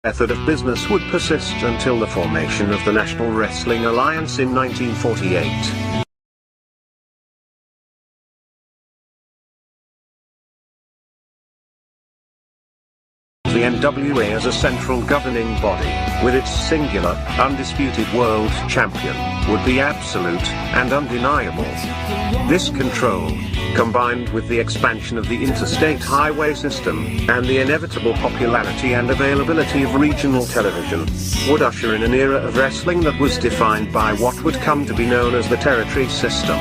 method of business would persist until the formation of the National Wrestling Alliance in 1948. The NWA as a central governing body, with its singular, undisputed world champion, would be absolute and undeniable. This control, combined with the expansion of the interstate highway system, and the inevitable popularity and availability of regional television, would usher in an era of wrestling that was defined by what would come to be known as the territory system.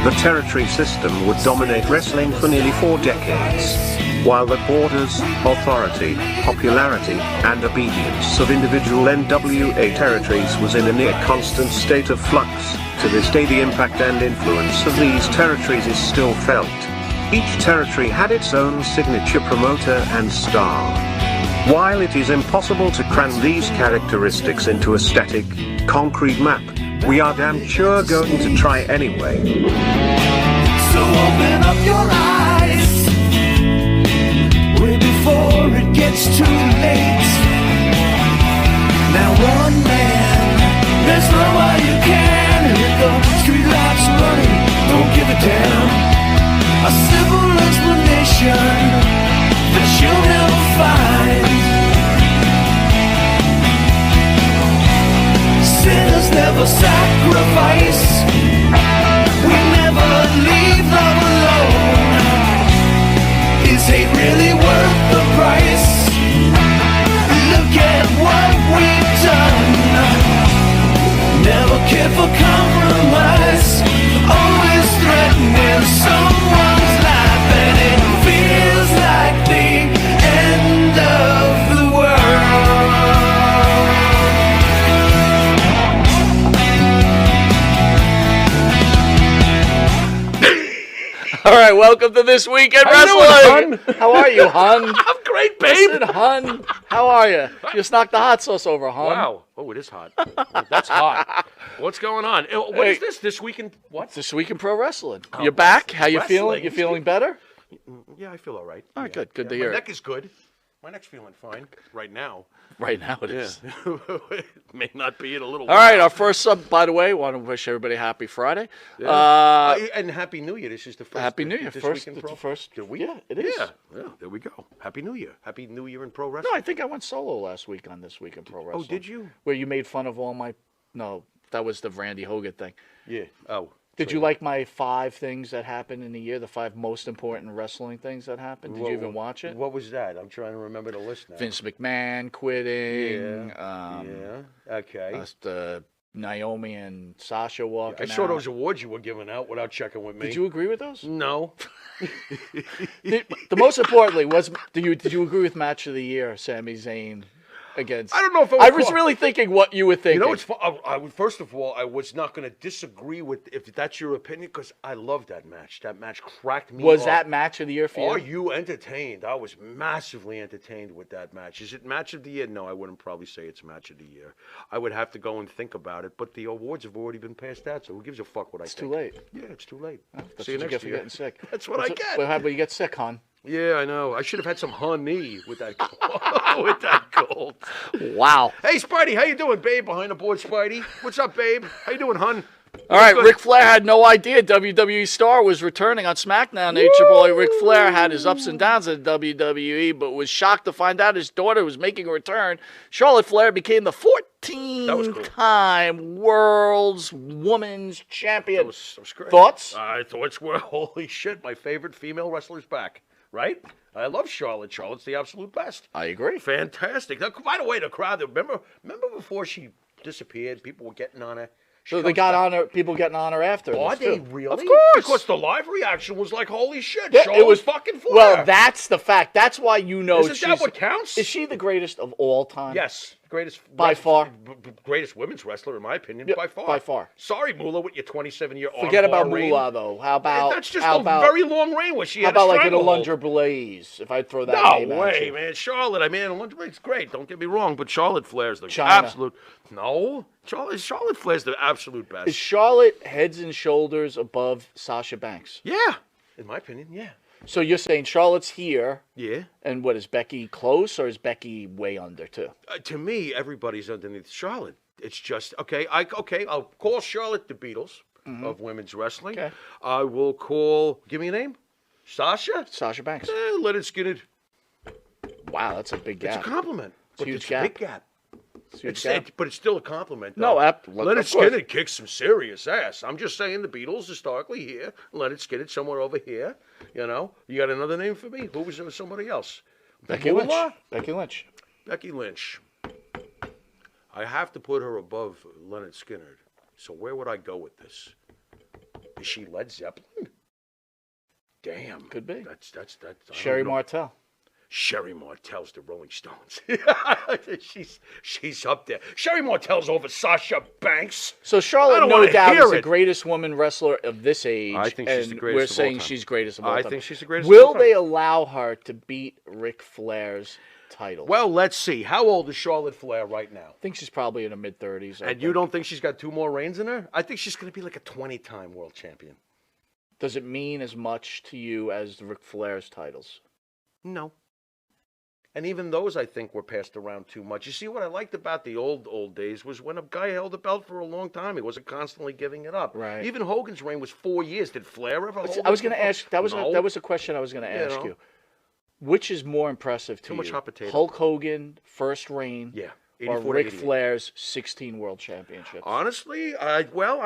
The territory system would dominate wrestling for nearly 4 decades. While the borders, authority, popularity, and obedience of individual NWA territories was in a near constant state of flux, to this day the impact and influence of these territories is still felt. Each territory had its own signature promoter and star. While it is impossible to cram these characteristics into a static, concrete map, we are damn sure going to try anyway. So open up your eyes before it gets too late. Now one man, there's no way you can. Hit the streetlights running, don't give a damn. A simple explanation that you'll never find. Sinners never sacrifice. We never leave love alone. Is hate really worth the price? Look at what we've done. Never care for compromise. Always threatening someone's life, and it feels like the end of the world. All right, welcome to This Week in Wrestling. How are you, Hun? I'm great, babe. Listen, Hun, how are you? Just knocked the hot sauce over, Hun. Wow. Oh, it is hot. That's hot. What's going on? What is this? This week in what? This Week in Pro Wrestling. You're back? How you feeling? You feeling better? Yeah, I feel all right. All right, good. Good to My hear neck is good. My neck's feeling fine right now. Right now it is. It may not be in a little All while. right, our first sub, by the way, want to wish everybody happy Friday. And Happy New Year. This is the first. Happy New Year. This First, week in it's pro. the first. Did we? Yeah, it is. Yeah, there we go. Happy New Year. Happy New Year in pro No, wrestling. I think I went solo last week on This Week in Pro Wrestling. Oh, did you? Where you made fun of all my... No, that was the Randy Hogan thing. Yeah. Oh. Did you like my 5 things that happened in the year? The 5 most important wrestling things that happened? Did you even watch it? What was that? I'm trying to remember the list now. Vince McMahon quitting. Yeah. Okay. The Naomi and Sasha walking I saw out. those awards you were giving out without checking with me. Did you agree with those? No. The most importantly was, did you agree with Match of the Year, Sami Zayn against? I don't know if I was really thinking what you were thinking. You know, it's first of all, I was not going to disagree with if that's your opinion because I love that match. That match cracked me. Was up. that Match of the Year for you? Are you entertained? I was massively entertained with that match. Is it Match of the Year? No, I wouldn't probably say it's Match of the Year. I would have to go and think about it. But the awards have already been passed out, so who gives a fuck what I think? It's too late. Yeah, it's too late. That's See you what you next get for year. getting sick. That's what I get. Well, how about you get sick, hon? Yeah, I know. I should have had some honey with that with that gold. Wow. Hey, Spidey, how you doing, babe? Behind the board, Spidey. What's up, babe? How you doing, hun? All right, Good. Ric Flair had no idea WWE Star was returning on SmackDown. Nature Boy Ric Flair had his ups and downs at WWE, but was shocked to find out his daughter was making a return. Charlotte Flair became the 14-time World's Women's Champion. That was great. Thoughts? Thoughts were, holy shit, my favorite female wrestler's back. Right? I love Charlotte. Charlotte's the absolute best. I agree. Fantastic. Now, by the way, the crowd, remember before she disappeared, people were getting on her? So they got on her, people getting on her after. Are this, they too. really? Of course. Because the live reaction was like, holy shit, Yeah, Charlotte was fucking Flair. Well, that's the fact. That's why you know Isn't that what counts? Is she the greatest of all time? Yes. Greatest By far. Greatest women's wrestler, in my opinion, Yeah, by far. by far. Sorry, Moolah, with your 27-year Forget about reign. Moolah, though. How about... That's just how a about, very long reign where she How had about a like an stranglehold. Alundra Blaze, if I throw that No name at way, you? man. Charlotte, Alundra Blaze, great. Don't get me wrong, but Charlotte Flair's the China. absolute... No. Charlotte Flair's the absolute best. Is Charlotte heads and shoulders above Sasha Banks? Yeah. In my opinion, yeah. So you're saying Charlotte's here, Yeah. and what, is Becky close, or is Becky way under too? To me, everybody's underneath Charlotte. It's just okay. I'll call Charlotte the Beatles of women's wrestling. Okay. I will call. Give me a name. Sasha. Sasha Banks. Let it skin it. Wow, that's a big It's a gap. compliment. But huge it's gap. a big gap. It's a huge It's gap. but it's still a compliment. No, though. let Let of it course. skin it kicks some serious ass. I'm just saying the Beatles historically here. Let it skin it somewhere over here. You know. You got another name for me? Who was there? Somebody else? Becky Lynch. Moolah? Becky Lynch. Becky Lynch. I have to put her above Leonard Skinner. So where would I go with this? Is she Led Zeppelin? Damn. Could be. That's I don't Sherry know. Martel. Sherry Martel's the Rolling Stones. she's up there. Sherry Martel's over Sasha Banks. So I Charlotte, don't no wanna doubt, hear is the it. greatest woman wrestler of this age. I think she's the and greatest we're of all saying time. she's greatest of all I time. think she's the greatest of all Will time. they allow her to beat Ric Flair's title? Well, let's see. How old is Charlotte Flair right now? I think she's probably in her mid-30s. And you don't think she's got 2 more reigns in her? I think she's going to be like a 20-time world champion. Does it mean as much to you as Ric Flair's titles? No. And even those, I think, were passed around too much. You see, what I liked about the old days was when a guy held the belt for a long time, he wasn't constantly giving it up. Right. Even Hogan's reign was 4 years. Did Flair ever hold I was it going to for- ask. That was No. that was a question I was going to ask know. you. Which is more impressive to Too you? much hot potato. Hulk Hogan first reign, Yeah. or 84 to Ric 88. Flair's 16 world championships? Honestly, I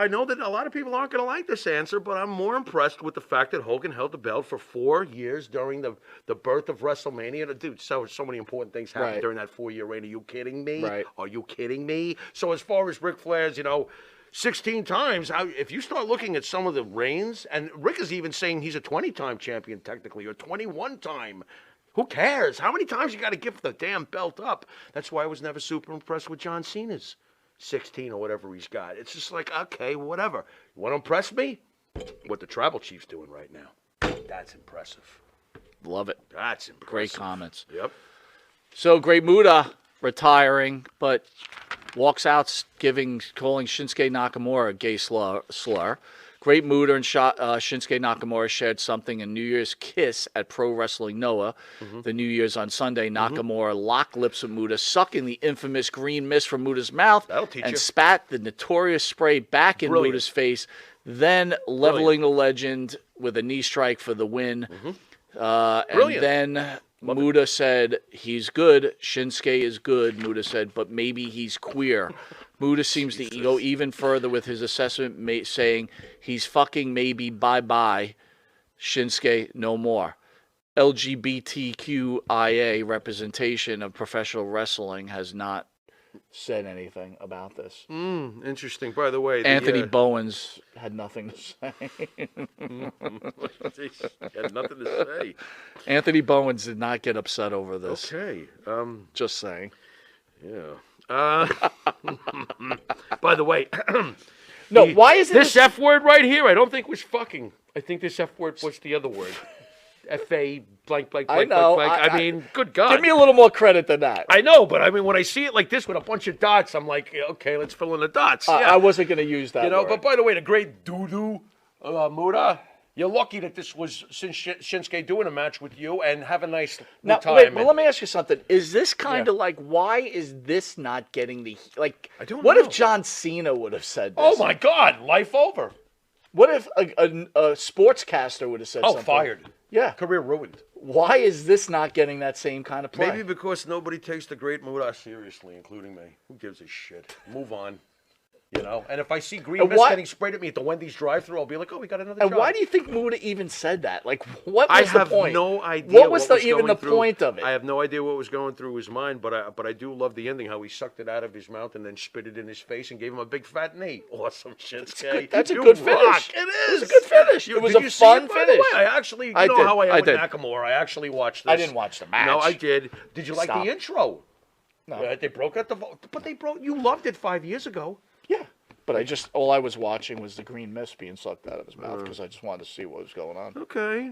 know that a lot of people aren't going to like this answer, but I'm more impressed with the fact that Hogan held the belt for 4 years during the birth of WrestleMania. Dude, so many important things happened Right. during that 4-year reign. Are you kidding me? Right. Are you kidding me? So as far as Ric Flair's, 16 times, if you start looking at some of the reigns, and Rick is even saying he's a 20-time champion technically, or 21-time. Who cares? How many times you got to give the damn belt up? That's why I was never super impressed with John Cena's 16 or whatever he's got. It's just like, okay, whatever. You want to impress me? What the Tribal Chief's doing right now. That's impressive. Love it. That's impressive. Great comments. Yep. So Great Muta retiring, but walks out calling Shinsuke Nakamura a gay slur. Great Muta and Shinsuke Nakamura shared something in New Year's kiss at Pro Wrestling Noah. The New Year's on Sunday. Nakamura locked lips with Muta, sucking the infamous green mist from Muta's mouth, That'll teach and you. spat the notorious spray back in Brilliant. Muta's face, then leveling the legend with a knee strike for the win. And Brilliant. then Muta said, he's good. Shinsuke is good, Muta said, but maybe he's queer. Muta seems to go even further with his assessment, saying he's fucking maybe bye-bye. Shinsuke, no more. LGBTQIA representation of professional wrestling has not said anything about this. Interesting. By the way, Anthony Bowens had nothing to say. had nothing to say. Anthony Bowens did not get upset over this. Okay. Just saying. Yeah. By the way, No, why is this F word right here? I don't think was fucking. I think this F word was the other word. F-A blank, blank, I blank, know. blank, blank. I mean, good God. Give me a little more credit than that. I know, but I mean, when I see it like this with a bunch of dots, I'm like, okay, let's fill in the dots. Yeah. I wasn't going to use that word. But by the way, the great Doo-Doo Muta, you're lucky that this was Shinsuke doing a match with you and have a nice Now, retirement. wait, well, let me ask you something. Is this kind of Yeah. like, why is this not getting the, like, I don't what know. if John Cena would have said this? Oh, my God, life over. What if a sportscaster would have said Oh, something? fired. Yeah. Career ruined. Why is this not getting that same kind of play? Maybe because nobody takes the great Muta seriously, including me. Who gives a shit? Move on. And if I see green And mist why- getting sprayed at me at the Wendy's drive-thru, I'll be like, oh, we got another And job. why do you think Muta even said that? Like, what I was the have point? no idea. What was even the going through- point of it? I have no idea what was going through his mind, but I do love the ending, how he sucked it out of his mouth and then spit it in his face and gave him a big fat knee. Awesome shit, That's a You good rock. finish. It It was is. a good finish. It was Did a you see fun it, by the finish. way? I actually, I know did. how I am I with did. Nakamura. I actually watched this. I didn't watch the match. No, I did. Did you like Stop. the intro? No. They broke out the vote, but they broke. You loved it 5 years ago. Yeah. But all I was watching was the green mist being sucked out of his mouth because I just wanted to see what was going on. Okay.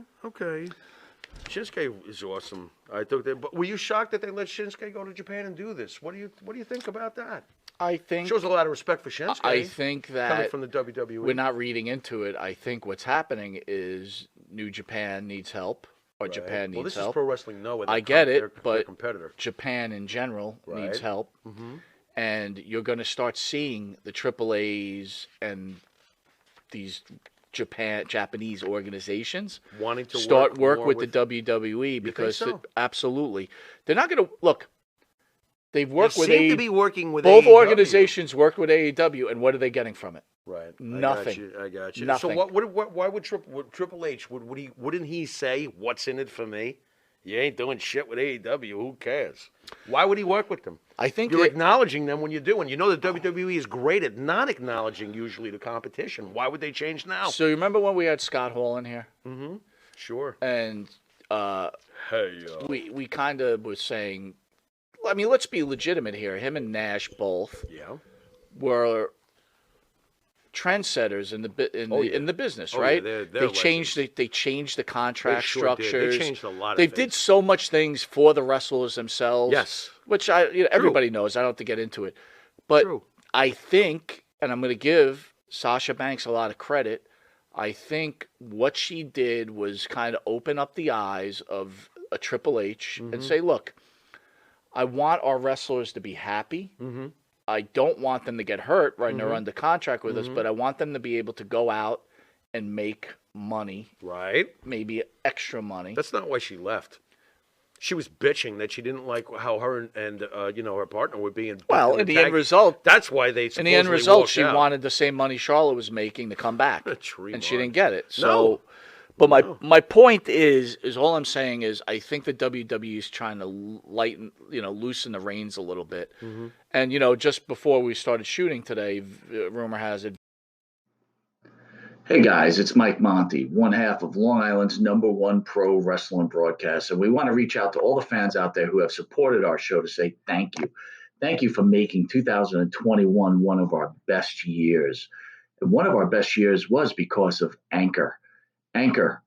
Shinsuke is awesome. I took that. But were you shocked that they let Shinsuke go to Japan and do this? What do you think about that? I think Shows a lot of respect for Shinsuke. I think coming that from the WWE. we're not reading into it. I think what's happening is New Japan needs help, or Japan Well, needs this help. is Pro Wrestling Noah. I get it, their but competitor. Japan in general needs Right. help. And you're going to start seeing the AAAs and these Japanese organizations Wanting to start work more with the WWE because so? absolutely they're not going to look. They've They worked with seem to be working with both AEW. organizations work with AEW, and what are they getting from it? Right. Nothing. I got you. Nothing. So why would Triple H wouldn't he say what's in it for me? You ain't doing shit with AEW. Who cares? Why would he work with them? I think You're that- acknowledging them when you do, and you know that WWE is great at not acknowledging usually the competition. Why would they change now? So you remember when we had Scott Hall in here, Sure. and Hey, we kind of was saying, I mean, let's be legitimate here. Him and Nash both yeah. were trendsetters in the business, right? they're they changed the contract They sure did. They structures. changed a lot of They things. did so much things for the wrestlers themselves. Yes. which everybody knows. I don't have to get into it, but True. I think, and I'm going to give Sasha Banks a lot of credit. I think what she did was kind of open up the eyes of a Triple H and say, look, I want our wrestlers to be happy. I don't want them to get hurt when they're under contract with us, but I want them to be able to go out and make money, Right. maybe extra money. That's not why she left. She was bitching that she didn't like how her and her partner were being. Well, in the end result, that's why they. in the end result, she out. wanted the same money Charlotte was making to come back, Tremont. and she didn't get it. So, No. but my point is all I'm saying is I think the WWE is trying to loosen the reins a little bit. And just before we started shooting today, rumor has it. Hey guys, it's Mike Monty, one half of Long Island's #1 pro wrestling broadcast. And we want to reach out to all the fans out there who have supported our show to say thank you. Thank you for making 2021 one of our best years. And one of our best years was because of Anchor. Anchor,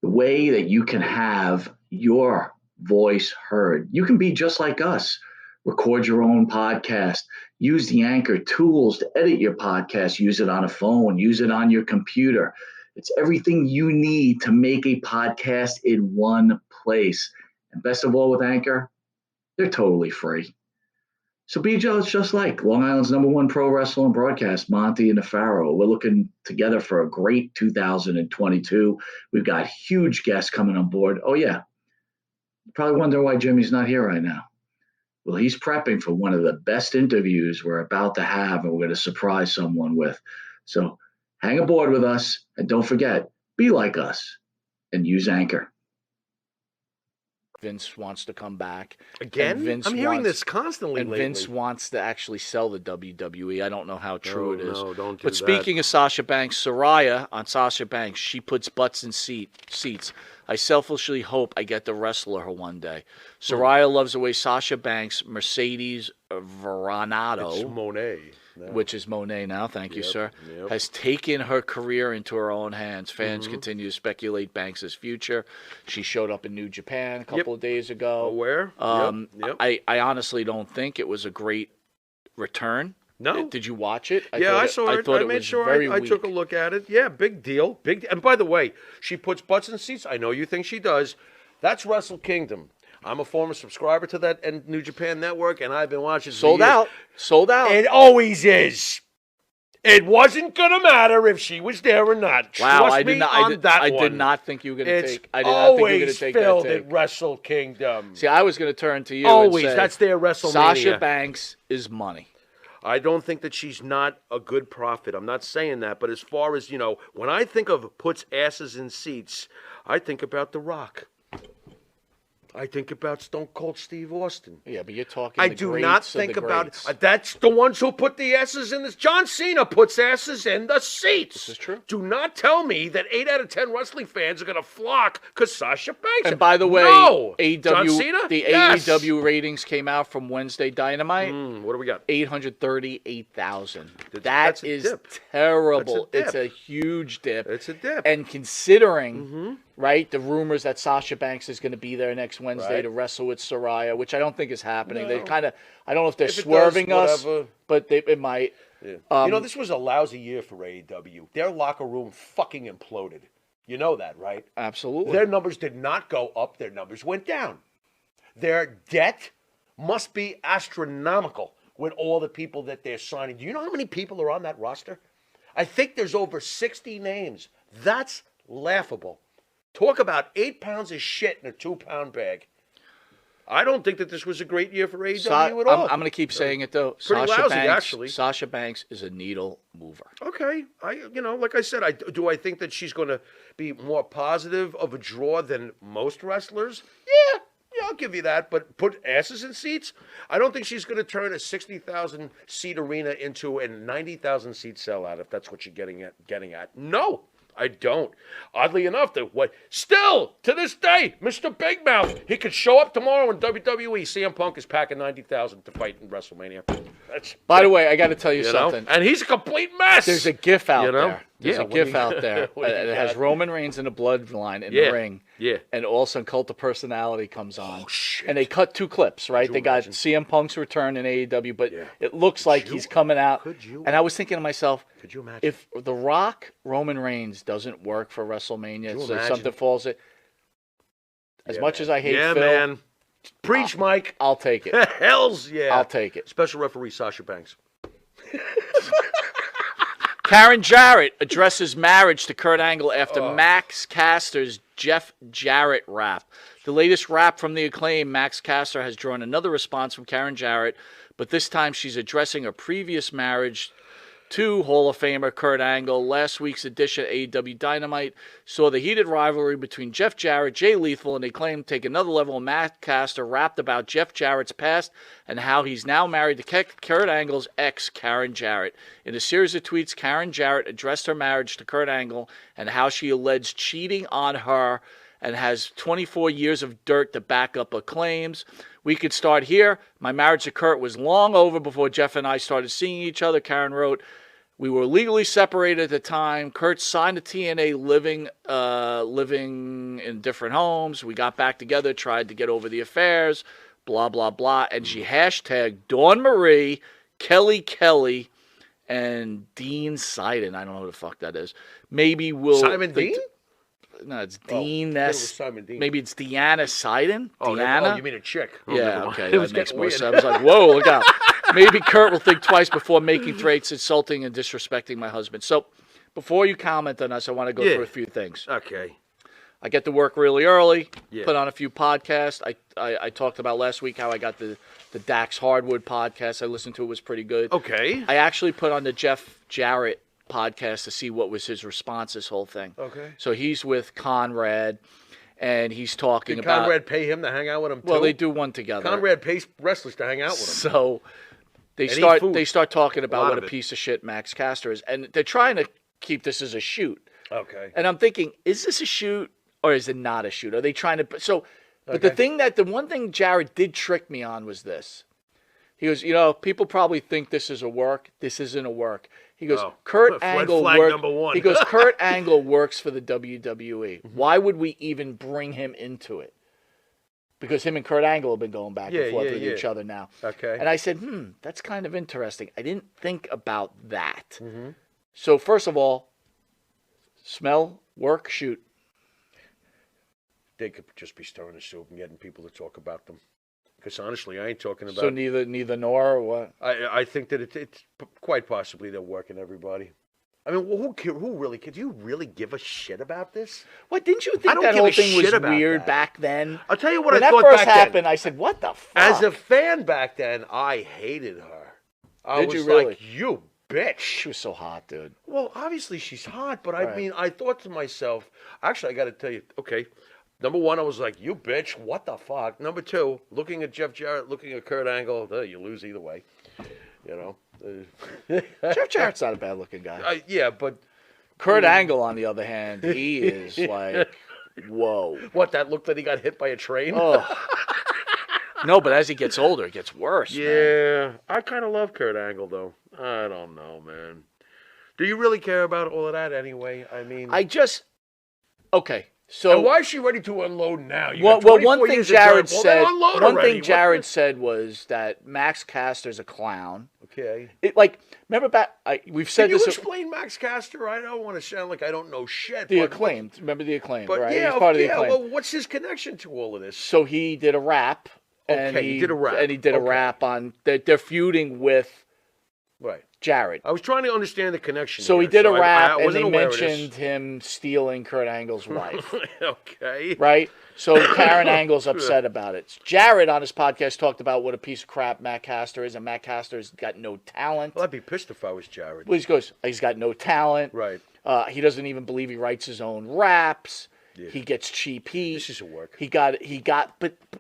the way that you can have your voice heard. You can be just like us. Record your own podcast. Use the Anchor tools to edit your podcast. Use it on a phone. Use it on your computer. It's everything you need to make a podcast in one place. And best of all with Anchor, they're totally free. So be just like Long Island's #1 pro wrestling broadcast, Monty and the Pharaoh. We're looking together for a great 2022. We've got huge guests coming on board. Oh, yeah. You probably wonder why Jimmy's not here right now. Well, he's prepping for one of the best interviews we're about to have, and we're going to surprise someone with. So hang aboard with us, and don't forget, be like us and use Anchor. Vince wants to come back Again? And Vince I'm hearing wants- this constantly and lately. Vince wants to actually sell the WWE. I don't know how true it is. No, don't do But that. speaking of Sasha Banks, Soraya on Sasha Banks, she puts butts in seats. I selfishly hope I get to wrestle her one day. Soraya loves the way Sasha Banks, Mercedes Veronado, It's Monet. which is Monet now, thank you, sir, yep. has taken her career into her own hands. Fans continue to speculate Banks' future. She showed up in New Japan a couple of days ago. Where? Yep. I honestly don't think it was a great return. No. Did you watch it? I saw it. thought I it made was sure very I weak. took a look at it. Yeah, big deal. And by the way, she puts butts in seats. I know you think she does. That's Wrestle Kingdom. I'm a former subscriber to that and New Japan Network, and I've been watching for Sold years. out. Sold out. It always is. It wasn't gonna matter if she was there or not. Wow, Trust I me did not. on that I one. did not think you were going to It's take. I did not think you were going always to take that filled take. at Wrestle Kingdom. See, I was going to turn to you. Always. And say, That's their WrestleMania. Sasha Banks is money. I don't think that she's not a good prophet. I'm not saying that, but as far as, when I think of puts asses in seats, I think about The Rock. I think about Stone Cold Steve Austin. Yeah, but you're talking. I the do greats not of think the about greats. that's the ones who put the asses in this. John Cena puts asses in the seats. This is true. Do not tell me that 8 out of 10 wrestling fans are going to flock because Sasha Banks. And by the way, no! AEW, John Cena? the Yes. AEW ratings came out from Wednesday Dynamite. What do we got? 838,000. That's a That is dip. terrible. That's a It's a huge dip. It's a dip. And considering, right, the rumors that Sasha Banks is going to be there next Wednesday Right. to wrestle with Soraya, which I don't think is happening. They No. kind of, I don't know if they're If it does, swerving us, whatever. but it might. Yeah. This was a lousy year for AEW. Their locker room fucking imploded. You know that, right? Absolutely. Their numbers did not go up. Their numbers went down. Their debt must be astronomical with all the people that they're signing. Do you know how many people are on that roster? I think there's over 60 names. That's laughable. Talk about 8 pounds of shit in a 2-pound bag. I don't think that this was a great year for AEW at all. I'm going to keep saying it though. Pretty lousy, actually. Sasha Banks is a needle mover. Okay, like I said, I think that she's going to be more positive of a draw than most wrestlers. Yeah, I'll give you that. But put asses in seats. I don't think she's going to turn a 60,000 seat arena into a 90,000 seat sellout. If that's what you're getting at. No, I don't. Oddly enough, still to this day, Mr. Big Mouth, he could show up tomorrow in WWE. CM Punk is packing 90,000 to fight in WrestleMania. By the way, I got to tell you something. And he's a complete mess. There's a GIF out know? there. There's Yeah, a what do GIF you- out there. what do you It has got? Roman Reigns in the bloodline in Yeah, the ring. yeah. And all of a sudden, Cult of Personality comes on. Oh, shit. And they cut 2 clips, right? you They got imagine? CM Punk's return in AEW, but Yeah. it looks like you- he's coming out. could you- And I was thinking to myself, Could you imagine? if The Rock Roman Reigns doesn't work for WrestleMania, you so imagine? something falls in. As Yeah, much man. as I hate yeah, Phil, man. Preach, Mike. I'll take it. Hells yeah. I'll take it. Special referee Sasha Banks. Karen Jarrett addresses marriage to Kurt Angle after Max Caster's Jeff Jarrett rap. The latest rap from the Acclaim, Max Caster, has drawn another response from Karen Jarrett, but this time she's addressing a previous marriage to Hall of Famer Kurt Angle. Last week's edition of AEW Dynamite saw the heated rivalry between Jeff Jarrett, Jay Lethal, and they claim take another level. Max Caster rapped about Jeff Jarrett's past and how he's now married to Kurt Angle's ex, Karen Jarrett. In a series of tweets, Karen Jarrett addressed her marriage to Kurt Angle and how she alleged cheating on her and has 24 years of dirt to back up her claims. We could start here. My marriage to Kurt was long over before Jeff and I started seeing each other, Karen wrote. We were legally separated at the time. Kurt signed a TNA living in different homes. We got back together, tried to get over the affairs, blah, blah, blah. And she hashtagged Dawn Marie, Kelly, and Dean Sidon. I don't know who the fuck that is. Maybe we'll... Simon Dean? No, it's Oh, Dean. I thought it was That's Simon Dean. maybe it's Deanna Sidon. Oh, Deanna. you mean a chick? Oh, Yeah, never mind. okay, It was that makes getting more weird. sense. I was like, whoa, look out. Maybe Kurt will think twice before making threats insulting and disrespecting my husband. So, before you comment on us, I want to go Yeah. through a few things. Okay. I get to work really early, Yeah. put on a few podcasts. I talked about last week how I got the Dax Hardwood podcast. I listened to it. It was pretty good. Okay. I actually put on the Jeff Jarrett podcast to see what was his response to this whole thing. Okay. So he's with Conrad, and he's talking Did about... Conrad pay him to hang out with him, too? Well, they do one together. Conrad pays wrestlers to hang out with him. So they And eat start food. talking about lot what of a it. piece of shit Max Caster is, and they're trying to keep this as a shoot. Okay. And I'm thinking, is this a shoot or is it not a shoot? Are they trying to? So, but the one thing Jared did trick me on was this. He goes, people probably think this is a work. This isn't a work. He goes, Oh. Kurt Red Angle flag works. number one. He goes, Kurt Angle works for the WWE. Why would we even bring him into it? Because him and Kurt Angle have been going back and forth with each other now. Okay. And I said, that's kind of interesting. I didn't think about that. So first of all, smell, work, shoot. They could just be stirring the soup and getting people to talk about them. Because honestly, I ain't talking about... So neither nor or what? I think that it's quite possibly they're working everybody. I mean, who really... Could you really give a shit about this? What, didn't you I think don't that give whole a thing was shit about weird that. back then? I'll tell you what When I that thought first back happened, then. I said, what the fuck? As a fan back then, I hated her. I Did was you really? like, you bitch. She was so hot, dude. Well, obviously she's hot, but Right. I mean, I thought to myself, actually, I got to tell you, okay, number one, I was like, you bitch, what the fuck? Number two, looking at Jeff Jarrett, looking at Kurt Angle, you lose either way, Jeff Jarrett's not a bad-looking guy. Yeah, but Kurt Angle, on the other hand, he is like, whoa. what, that look that he got hit by a train? Oh. No, but as he gets older, it gets worse. Man. Yeah, I kind of love Kurt Angle, though. I don't know, man. Do you really care about all of that anyway? I mean... Okay. So and why is she ready to unload now? You well, got 24 one thing years of Jared dirt. Well, said. then unload One already. thing What Jared the- said was that Max Caster's a clown. Okay. Remember back? We've said Can you this. explain Max Caster? I don't want to sound like I don't know shit. The but Acclaimed. Remember the Acclaimed, But right? yeah, He's part of the yeah. Acclaimed. Well, what's his connection to all of this? So he did a rap. And Okay, he did a rap. And he did a Okay. rap on. They're feuding with Right. Jared. I was trying to understand the connection. So he here, did a I rap, and wasn't they aware of this. mentioned him stealing Kurt Angle's wife. Okay. Right? So Karen Angle's upset about it. Jared on his podcast talked about what a piece of crap Matt Caster is, and Matt Caster's got no talent. Well, I'd be pissed if I was Jared. Well, he goes, he's got no talent. Right. He doesn't even believe he writes his own raps. Yeah. He gets cheap heat. This is a work.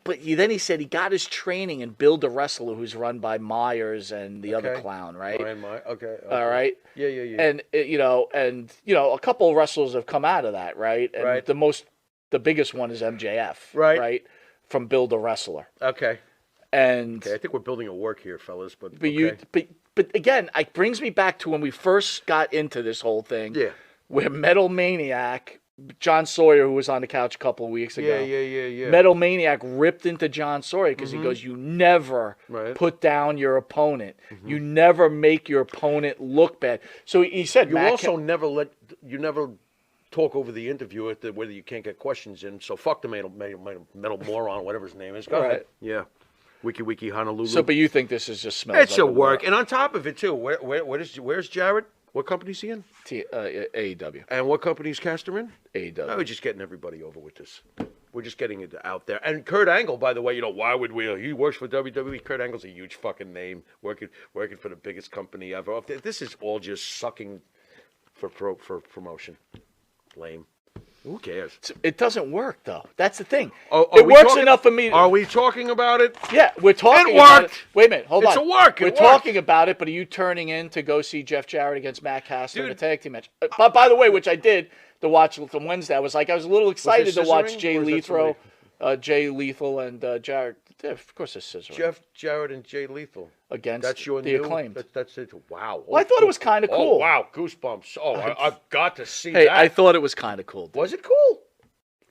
But then he said he got his training in Build a Wrestler, who's run by Myers and the other Okay. clown, right? Okay. All right. Yeah. And a couple of wrestlers have come out of that, right? And Right. the biggest one is MJF, Right. From Build a Wrestler. Okay. And Okay. I think we're building a work here, fellas. But but again, it brings me back to when we first got into this whole thing. Yeah. Where Metal Maniac, John Sawyer, who was on the couch a couple of weeks ago. Yeah. Metal Maniac ripped into John Sawyer because he goes, "You never Right. put down your opponent. You never make your opponent look bad." So he said, You Matt also never talk over the interviewer whether you can't get questions in. So fuck the metal moron, whatever his name is. Go Right. ahead. Yeah. Wiki Honolulu. So, but you think this is just smells? it's like a work, and on top of it too. Where's Jared? What company's he in? AEW. And what company's Caster in? AEW. We're just getting everybody over with this. We're just getting it out there. And Kurt Angle, by the way, why would we? He works for WWE. Kurt Angle's a huge fucking name, working for the biggest company ever. This is all just sucking for promotion. Lame. Who cares? It doesn't work though. That's the thing. Are it we works talking- enough for me. Are we talking about it? Yeah, we're talking It about worked. it. Wait a minute, hold It's on. a work. It We're worked. talking about it, but are you turning in to go see Jeff Jarrett against Matt Caster in a Dude. tag team match? But by the way, which I did to watch from Wednesday, I was a little excited to watch scissoring, Jay or is that Jay Lethal and Jarrett. Yeah, of course, it's scissor Jeff Jarrett and Jay Lethal. against That's your the new. Acclaimed. That's it. Wow. Well, I thought it was kind of Oh cool. wow, goosebumps. Oh, I've got to see Hey, that. I thought it was kind of cool. Was it cool?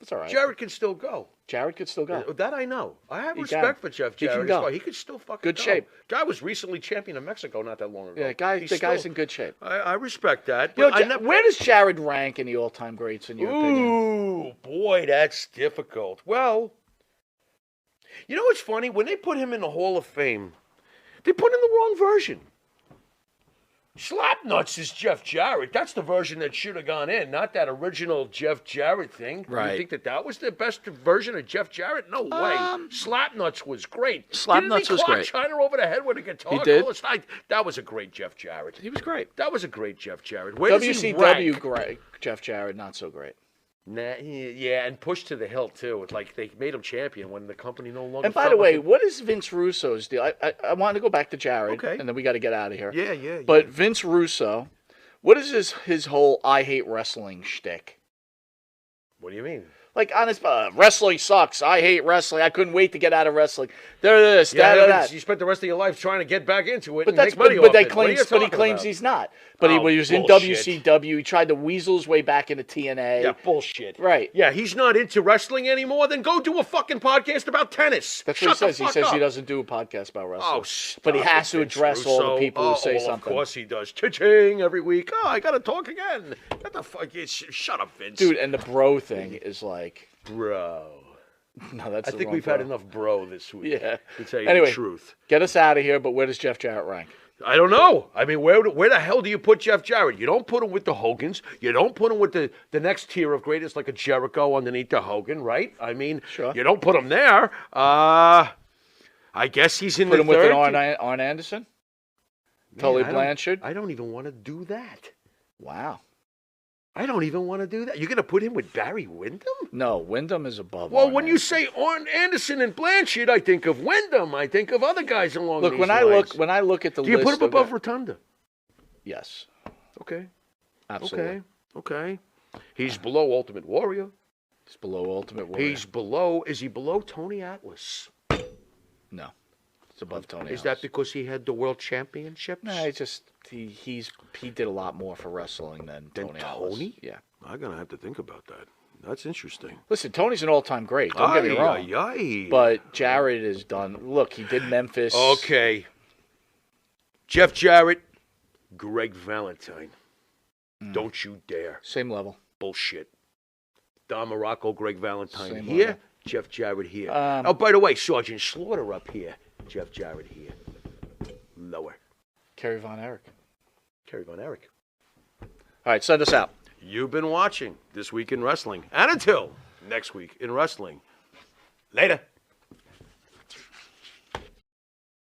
It's all right. Jared can still go. Jarrett could still go. That I know. I have He respect can. for Jeff He can Jarrett. go. He could still fucking Good go. shape. Guy was recently champion of Mexico not that long ago. Yeah, the guy's in good shape. I respect that. You know, But I never, where does Jared rank in the all-time greats in your opinion? Ooh, boy, that's difficult. Well, you know what's funny? When they put him in the Hall of Fame, they put in the wrong version. Slapnuts is Jeff Jarrett. That's the version that should have gone in, not that original Jeff Jarrett thing. Right. You think that was the best version of Jeff Jarrett? No way. Slapnuts was great. Slapnuts Didn't he was clock great. China over the head with a guitar? He did. All this night? That was a great Jeff Jarrett. He was great. That was a great Jeff Jarrett. Where does he WCW rank? great. Jeff Jarrett not so great. Nah, yeah, and pushed to the hilt too. It's like they made him champion when the company no longer. And by felt the way, like what is Vince Russo's deal? I want to go back to Jared, Okay. and then we got to get out of here. Yeah. But Vince Russo, what is his whole "I hate wrestling" shtick? What do you mean? Like, honest, wrestling sucks. I hate wrestling. I couldn't wait to get out of wrestling. There it is. that. You spent the rest of your life trying to get back into it But and that's make money but off they it. What are you claims, but he talking claims about? he's not. But Oh, he was in bullshit. WCW. He tried to weasel his way back into TNA. Yeah, bullshit. Right. Yeah, he's not into wrestling anymore. Then go do a fucking podcast about tennis. That's Shut what he says. the He fuck says up. he doesn't do a podcast about wrestling. Oh, stop but he has it, to Vince address all Russo. the people who say something. Of course he does. Cha-ching every week. Oh, I got to talk again. What the fuck? Shut up, Vince. Dude, and the bro thing is like, Bro. no, that's I the think wrong we've bro. had enough bro this week. Yeah. To tell you Anyway. the truth. Get us out of here, but where does Jeff Jarrett rank? I don't know. I mean, where the hell do you put Jeff Jarrett? You don't put him with the Hogans. You don't put him with the next tier of greatest, like a Jericho underneath the Hogan, right? I mean, Sure. you don't put him there. I guess he's in Put the him with third. an Arn Anderson? Tully Blanchard? I don't even want to do that. Wow. I don't even want to do that. You're going to put him with Barry Windham? No, Wyndham is above Well, Arn when you Anderson. say Arn Anderson and Blanchard, I think of Wyndham. I think of other guys along Look, these when lines. I look at the do you list put him of above guys- Rotunda? Yes, Okay. absolutely. Okay. He's below Ultimate Warrior. He's below Ultimate Warrior. Is he below Tony Atlas? No, it's above Tony. Is that because he had the world championships? No, it's just he did a lot more for wrestling than Than Tony. Atlas. Tony? Yeah. I'm going to have to think about that. That's interesting. Listen, Tony's an all-time great. Don't get me wrong. Aye. But Jarrett is done. Look, he did Memphis. Okay. Jeff Jarrett, Greg Valentine. Don't you dare. Same level. Bullshit. Don Morocco, Greg Valentine Same here. level. Jeff Jarrett here. Oh, by the way, Sergeant Slaughter up here. Jeff Jarrett here. Lower. Kerry Von Erich. Kerry Von Erich. All right, send us out. You've been watching This Week in Wrestling. And until next week in wrestling. Later.